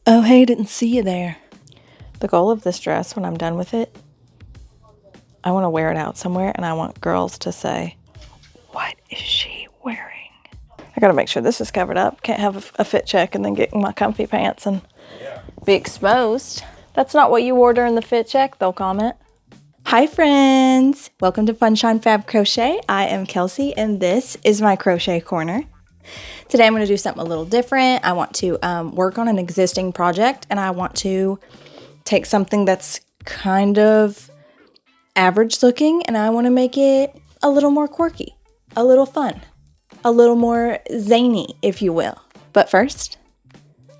Oh, hey, didn't see you there. The goal of this dress, when I'm done with it, I want to wear it out somewhere, and I want girls to say, what is she wearing? I gotta make sure this is covered up. Can't have a fit check and then get in my comfy pants and be exposed. That's not what you wore during the fit check, they'll comment. Hi friends! Welcome to Funshine Fab Crochet. I am Kelsey, and this is my crochet corner. Today I'm going to do something a little different. I want to work on an existing project, and I want to take something that's kind of average looking, and I want to make it a little more quirky, a little fun, a little more zany, if you will. But first,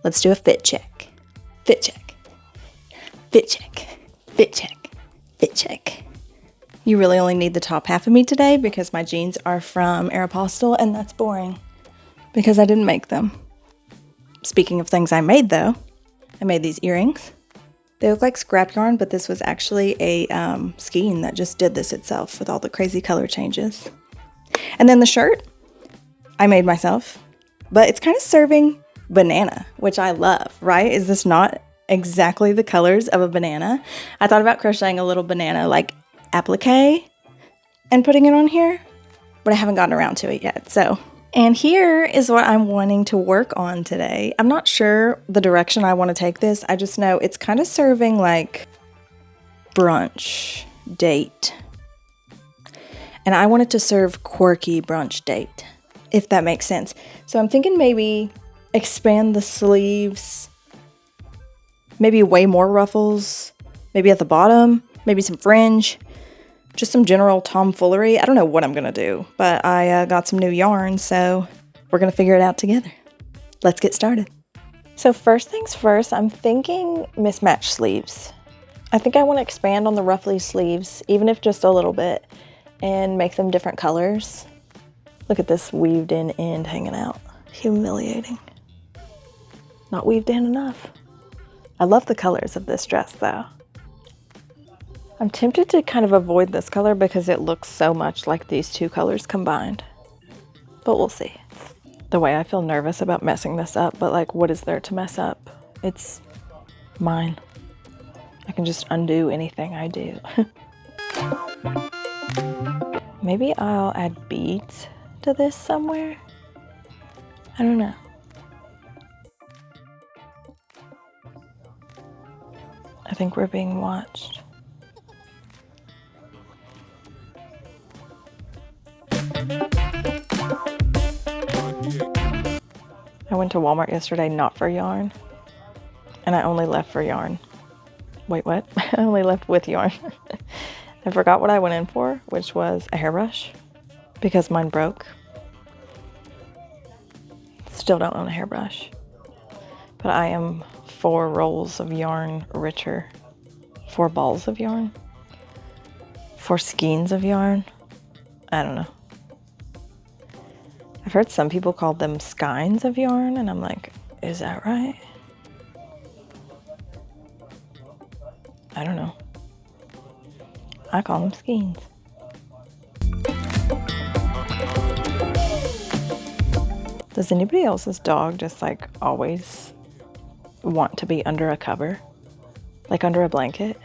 let's do a fit check. Fit check. Fit check. Fit check. Fit check. You really only need the top half of me today because my jeans are from Aeropostale, and that's boring because I didn't make them. Speaking of things I made though, I made these earrings. They look like scrap yarn, but this was actually a skein that just did this itself with all the crazy color changes. And then the shirt, I made myself, but it's kind of serving banana, which I love, right? Is this not exactly the colors of a banana? I thought about crocheting a little banana like applique and putting it on here, but I haven't gotten around to it yet, so. And here is what I'm wanting to work on today. I'm not sure the direction I want to take this. I just know it's kind of serving like brunch date. And I want it to serve quirky brunch date, if that makes sense. So I'm thinking maybe expand the sleeves, maybe way more ruffles, maybe at the bottom, maybe some fringe. Just some general tomfoolery. I don't know what I'm going to do, but I got some new yarn, so we're going to figure it out together. Let's get started. So first things first, I'm thinking mismatched sleeves. I think I want to expand on the ruffly sleeves, even if just a little bit, and make them different colors. Look at this weaved in end hanging out. Humiliating. Not weaved in enough. I love the colors of this dress though. I'm tempted to kind of avoid this color because it looks so much like these two colors combined, but we'll see. The way I feel nervous about messing this up, but like, what is there to mess up? It's mine. I can just undo anything I do. Maybe I'll add beads to this somewhere. I don't know. I think we're being watched. I went to Walmart yesterday not for yarn, and I only left for yarn. Wait, what? I only left with yarn. I forgot what I went in for, which was a hairbrush, because mine broke. Still don't own a hairbrush, but I am 4 rolls of yarn richer. 4 balls of yarn? 4 skeins of yarn? I don't know. I've heard some people call them skeins of yarn, and I'm like, is that right? I don't know. I call them skeins. Does anybody else's dog just like always want to be under a cover? Like under a blanket?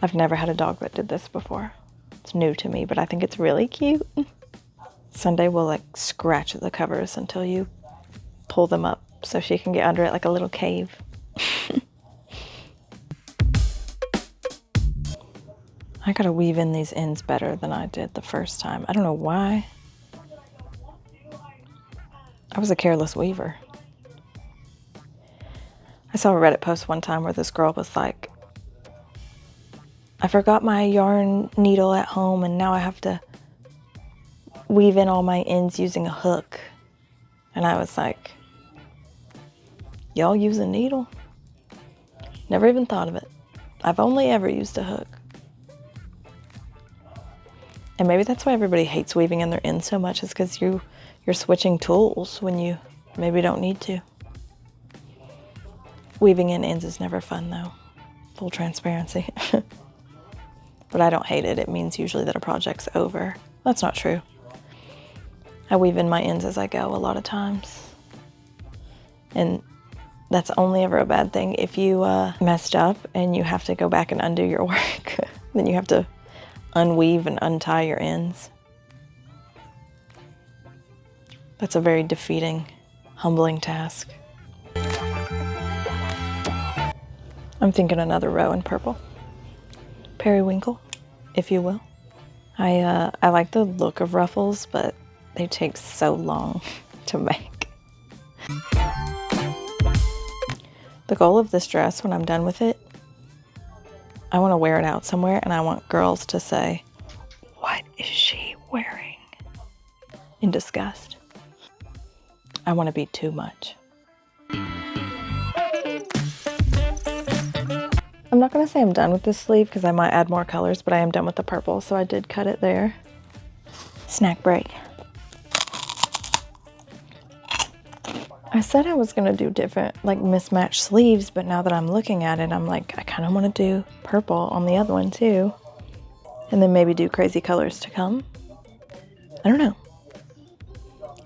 I've never had a dog that did this before. It's new to me, but I think it's really cute. Sunday will like scratch at the covers until you pull them up so she can get under it like a little cave. I gotta weave in these ends better than I did the first time. I don't know why. I was a careless weaver. I saw a Reddit post one time where this girl was like, I forgot my yarn needle at home and now I have to weave in all my ends using a hook. And I was like, y'all use a needle? Never even thought of it. I've only ever used a hook. And maybe that's why everybody hates weaving in their ends so much, is because you're switching tools when you maybe don't need to. Weaving in ends is never fun though. Full transparency. But I don't hate it. It means usually that a project's over. That's not true. I weave in my ends as I go a lot of times. And That's only ever a bad thing if you messed up and you have to go back and undo your work. Then you have to unweave and untie your ends. That's a very defeating, humbling task. I'm thinking another row in purple. Periwinkle, if you will. I like the look of ruffles, but they take so long to make. The goal of this dress, when I'm done with it, I want to wear it out somewhere and I want girls to say, "What is she wearing?" in disgust. I want to be too much. I'm not going to say I'm done with this sleeve because I might add more colors, but I am done with the purple, so I did cut it there. Snack break. I said I was going to do different, like mismatched sleeves, but now that I'm looking at it, I'm like, I kind of want to do purple on the other one too. And then maybe do crazy colors to come. I don't know.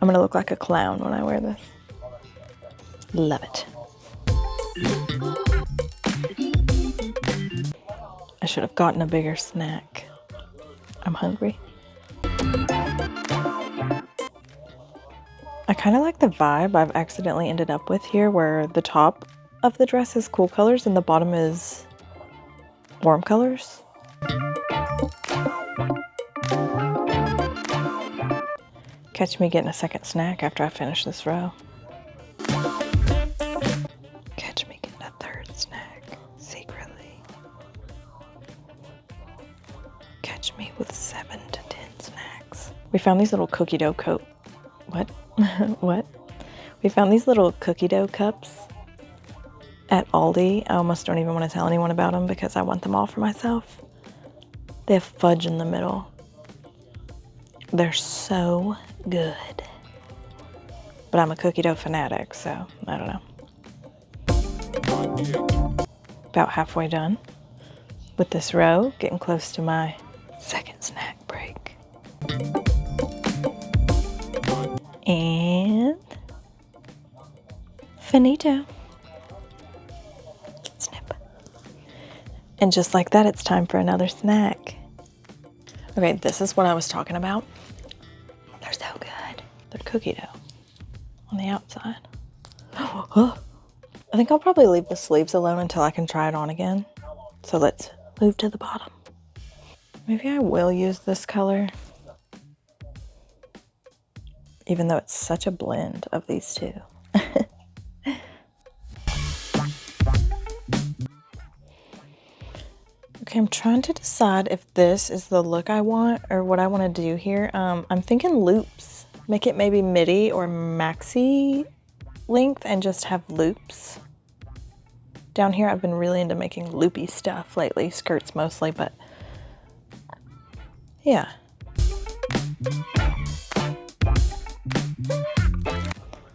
I'm going to look like a clown when I wear this. Love it. I should have gotten a bigger snack. I'm hungry. I kind of like the vibe I've accidentally ended up with here, where the top of the dress is cool colors and the bottom is warm colors. Catch me getting a second snack after I finish this row. Catch me getting a third snack secretly. Catch me with 7 to 10 snacks. We found these little cookie dough What? We found these little cookie dough cups at Aldi. I almost don't even want to tell anyone about them because I want them all for myself. They have fudge in the middle. They're so good. But I'm a cookie dough fanatic, so I don't know. About halfway done with this row, getting close to my second snack break. And finito. Snip. And just like that, it's time for another snack. Okay, this is what I was talking about. They're so good. They're cookie dough on the outside. I think I'll probably leave the sleeves alone until I can try it on again. So let's move to the bottom. Maybe I will use this color, even though it's such a blend of these two. Okay, I'm trying to decide if this is the look I want or what I want to do here. I'm thinking loops. Make it maybe midi or maxi length and just have loops. Down here, I've been really into making loopy stuff lately, skirts mostly, but yeah.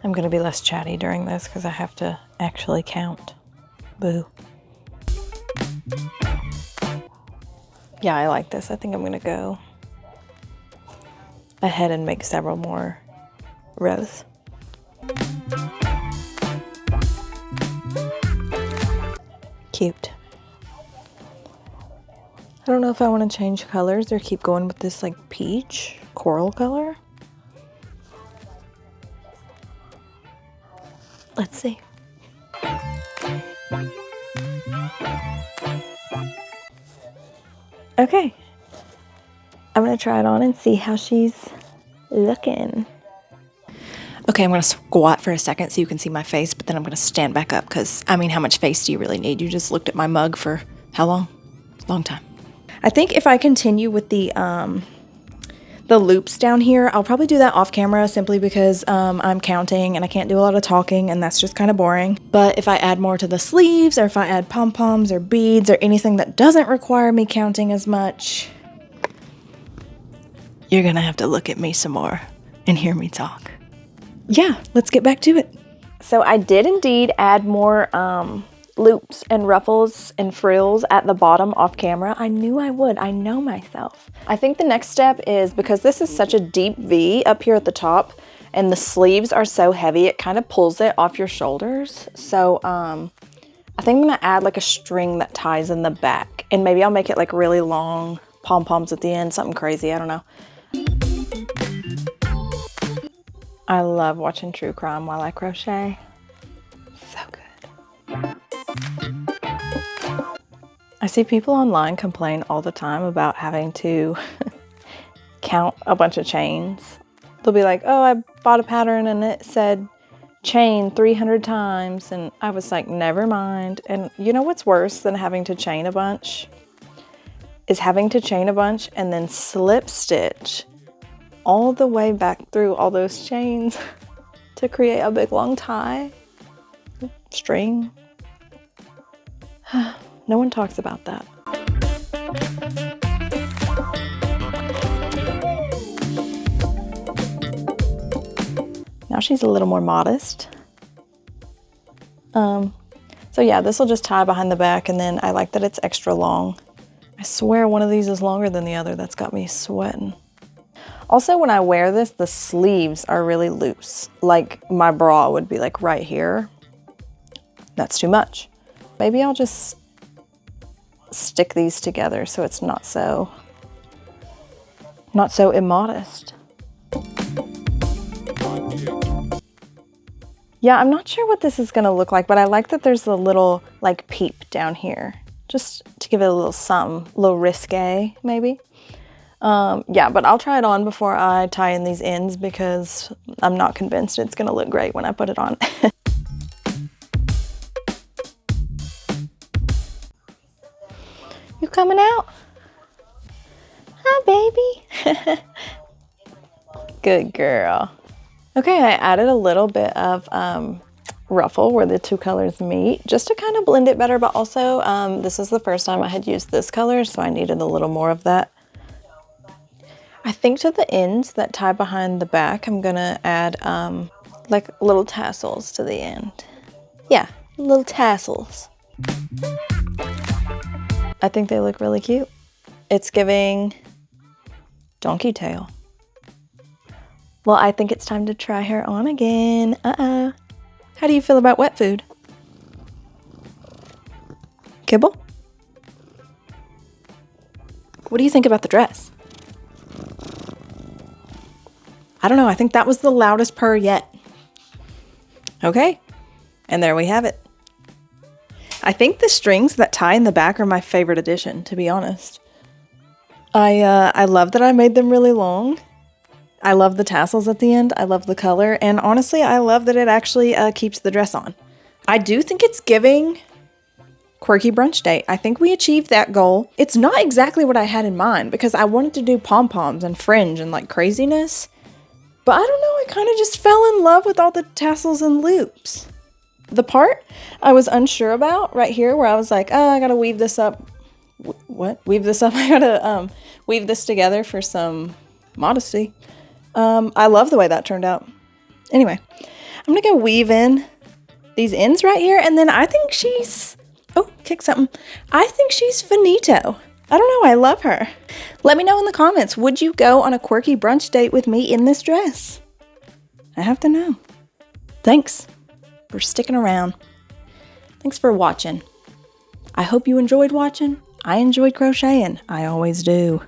I'm gonna be less chatty during this because I have to actually count. Boo. Yeah, I like this. I think I'm gonna go ahead and make several more rows. Cute. I don't know if I want to change colors or keep going with this like peach coral color. Let's see. Okay. I'm going to try it on and see how she's looking. Okay, I'm going to squat for a second so you can see my face, but then I'm going to stand back up because, I mean, how much face do you really need? You just looked at my mug for how long? Long time. I think if I continue with the loops down here, I'll probably do that off camera simply because I'm counting and I can't do a lot of talking and that's just kind of boring. But if I add more to the sleeves or if I add pom-poms or beads or anything that doesn't require me counting as much, you're gonna have to look at me some more and hear me talk. Yeah, let's get back to it. So I did indeed add more loops and ruffles and frills at the bottom off camera. I knew I would. I know myself. I think the next step is, because this is such a deep V up here at the top And the sleeves are so heavy, it kind of pulls it off your shoulders. So I think I'm gonna add like a string that ties in the back, and maybe I'll make it like really long pom-poms at the end, something crazy, I don't know. I love watching true crime while I crochet. So good. I see people online complain all the time about having to count a bunch of chains. They'll be like, oh, I bought a pattern and it said chain 300 times, and I was like, never mind. And you know what's worse than having to chain a bunch? Is having to chain a bunch and then slip stitch all the way back through all those chains to create a big long tie string. No one talks about that. Now she's a little more modest. So yeah, this will just tie behind the back, and then I like that it's extra long. I swear one of these is longer than the other. That's got me sweating. Also, when I wear this, the sleeves are really loose. Like my bra would be like right here. That's too much. Maybe I'll just stick these together so it's not so immodest. Yeah, I'm not sure what this is gonna look like, but I like that there's a little like peep down here, just to give it a little something, a little risque maybe. Yeah, but I'll try it on before I tie in these ends because I'm not convinced it's gonna look great when I put it on. You coming out? Hi, baby. Good girl. Okay, I added a little bit of ruffle where the two colors meet, just to kind of blend it better, but also this is the first time I had used this color, so I needed a little more of that. I think to the ends that tie behind the back, I'm gonna add like little tassels to the end. Yeah, little tassels. I think they look really cute. It's giving donkey tail. Well, I think it's time to try her on again. How do you feel about wet food? Kibble? What do you think about the dress? I don't know, I think that was the loudest purr yet. Okay, and there we have it. I think the strings that tie in the back are my favorite addition, to be honest. I love that I made them really long. I love the tassels at the end. I love the color. And honestly, I love that it actually keeps the dress on. I do think it's giving quirky brunch date. I think we achieved that goal. It's not exactly what I had in mind because I wanted to do pom-poms and fringe and like craziness. But I don't know, I kind of just fell in love with all the tassels and loops. The part I was unsure about right here where I was like, oh, I gotta weave this up. What? Weave this up? I gotta weave this together for some modesty. I love the way that turned out. Anyway, I'm gonna go weave in these ends right here, and then I think she's, oh, kick something. I think she's finito. I don't know, I love her. Let me know in the comments, would you go on a quirky brunch date with me in this dress? I have to know. Thanks for sticking around. Thanks for watching. I hope you enjoyed watching. I enjoyed crocheting. I always do.